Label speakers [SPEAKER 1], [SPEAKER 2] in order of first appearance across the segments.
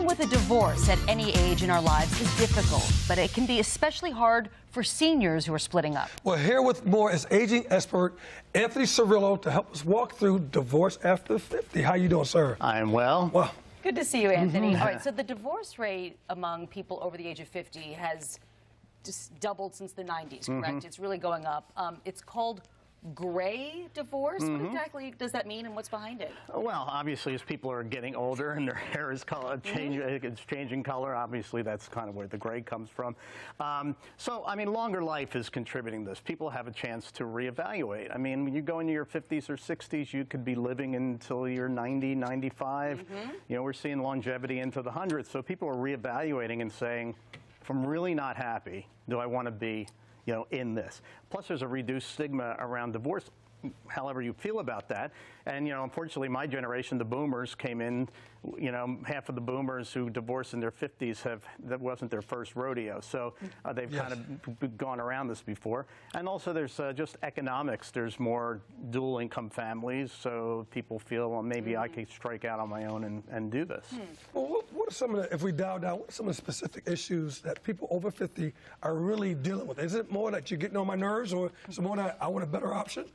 [SPEAKER 1] with a divorce at any age in our lives is difficult, but it can be especially hard for seniors who are splitting up.
[SPEAKER 2] Well, here with more is aging expert Anthony Cirillo to help us walk through divorce after 50. How you doing, sir?
[SPEAKER 3] I am well.
[SPEAKER 2] Well,
[SPEAKER 1] good to see you, Anthony. All right, so the divorce rate among people over the age of 50 has just doubled since the 90s, correct? It's really going up. It's called gray divorce. What exactly does that mean, and what's behind it?
[SPEAKER 3] Well, obviously, as people are getting older and their hair is it's changing color, obviously that's kind of where the gray comes from. So, I mean, longer life is contributing to this. People have a chance to reevaluate. I mean, when you go into your 50s or 60s, you could be living until you're 90, 95. You know, we're seeing longevity into the hundreds. So people are reevaluating and saying, if I'm really not happy, do I want to be, you know, in this? Plus, there's a reduced stigma around divorce, however you feel about that. And, you know, unfortunately, my generation, the boomers, came in, you know, half of the boomers who divorced in their 50s that wasn't their first rodeo. So they've kind of gone around this before. And also there's just economics. There's more dual income families. So people feel, well, maybe I could strike out on my own and do this.
[SPEAKER 2] well, what are some of the, if we dial down, what are some of the specific issues that people over 50 are really dealing with? Is it more that you're getting on my nerves, or is it more that I want a better option?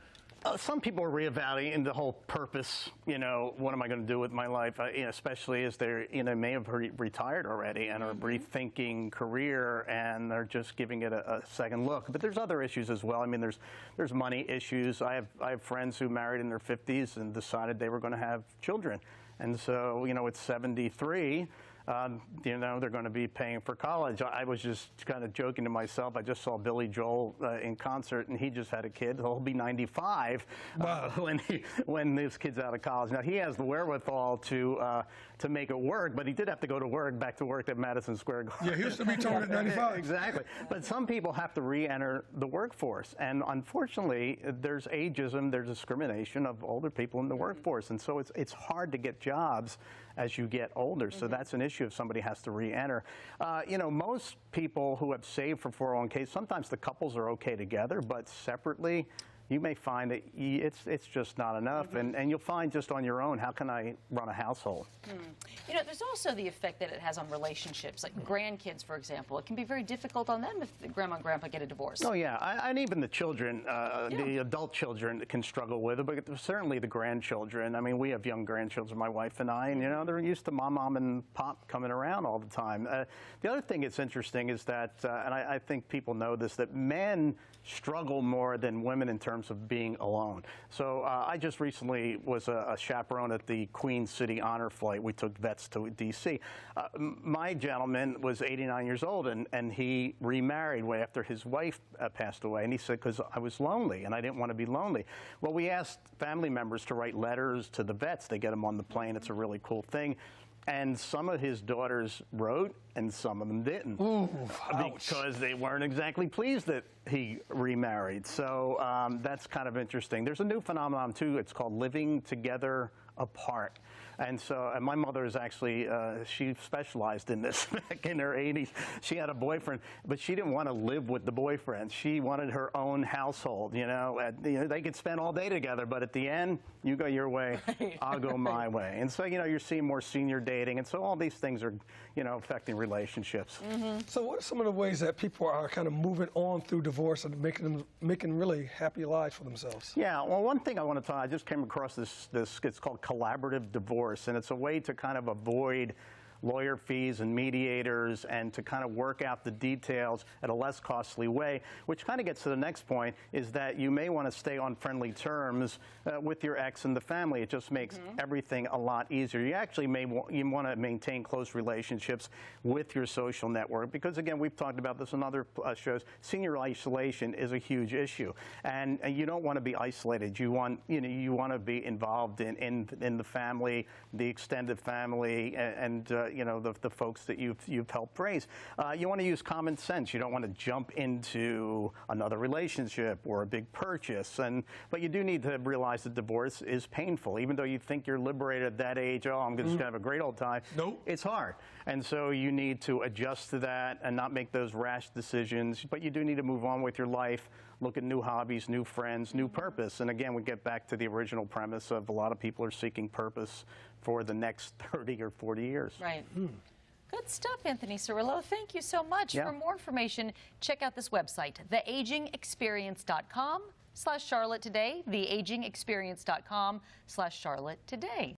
[SPEAKER 3] Some people are reevaluating the whole purpose, you know, what am I going to do with my life, you know, especially as they're, you know, may have retired already and are rethinking career, and they're just giving it a second look. But there's other issues as well. I mean, there's money issues. I have friends who married in their 50s and decided they were going to have children. And so, you know, at 73, you know, they're going to be paying for college. I was just kind of joking to myself. I just saw Billy Joel in concert, and he just had a kid. He'll be 95 when his kid's out of college. Now, he has the wherewithal to make it work, but he did have to go to work, back to work at Madison Square Garden.
[SPEAKER 2] Yeah, he used to be told at 95.
[SPEAKER 3] Exactly. But some people have to re-enter the workforce. And unfortunately, there's ageism, there's discrimination of older people in the workforce. And so it's hard to get jobs as you get older. So that's an issue if somebody has to re-enter. You know, most people who have saved for 401ks, sometimes the couples are okay together, but separately, you may find that it's just not enough. And you'll find just on your own, how can I run a household?
[SPEAKER 1] You know, there's also the effect that it has on relationships, like grandkids, for example. It can be very difficult on them if the grandma and grandpa get a divorce.
[SPEAKER 3] Oh, yeah. And even the children, the adult children can struggle with it, but certainly the grandchildren. I mean, we have young grandchildren, my wife and I, and, you know, they're used to mom and pop coming around all the time. The other thing that's interesting is that, and I think people know this, that men struggle more than women in terms of being alone. So I just recently was a chaperone at the Queen City Honor Flight. We took vets to D.C. My gentleman was 89 years old, and he remarried way after his wife passed away. And he said, because I was lonely, and I didn't want to be lonely. Well, we asked family members to write letters to the vets. They get them on the plane. It's a really cool thing. And some of his daughters wrote, and some of them didn't.
[SPEAKER 2] Ooh,
[SPEAKER 3] because they weren't exactly pleased that he remarried. So that's kind of interesting. There's a new phenomenon, too. It's called living together apart. And so my mother is actually, she specialized in this back in her 80s. She had a boyfriend, but she didn't want to live with the boyfriend. She wanted her own household, you know. They could spend all day together, but at the end, you go your way, I'll go my way. And so, you know, you're seeing more senior dating. And so all these things are, you know, affecting relationships.
[SPEAKER 2] So what are some of the ways that people are kind of moving on through divorce and making really happy lives for themselves?
[SPEAKER 3] Yeah, well, one thing I want to talk, I just came across this it's called collaborative divorce, and it's a way to kind of avoid lawyer fees and mediators and to kind of work out the details at a less costly way, which kind of gets to the next point, is that you may want to stay on friendly terms with your ex and the family. It just makes everything a lot easier. You actually you want to maintain close relationships with your social network because, again, we've talked about this in other shows. Senior isolation is a huge issue, and you don't want to be isolated. You want to be involved in the family, the extended family, and you know, the folks that you've helped raise. You want to use common sense. You don't want to jump into another relationship or a big purchase. But you do need to realize that divorce is painful. Even though you think you're liberated at that age, oh, I'm just going to have a great old time.
[SPEAKER 2] Nope.
[SPEAKER 3] It's hard. And so you need to adjust to that and not make those rash decisions. But you do need to move on with your life, look at new hobbies, new friends, new purpose. And again, we get back to the original premise of a lot of people are seeking purpose for the next 30 or 40 years.
[SPEAKER 1] Right. Good stuff, Anthony Cirillo. Thank you so much.
[SPEAKER 3] Yeah.
[SPEAKER 1] For more information, check out this website, theagingexperience.com/Charlotte Today, theagingexperience.com/Charlotte Today.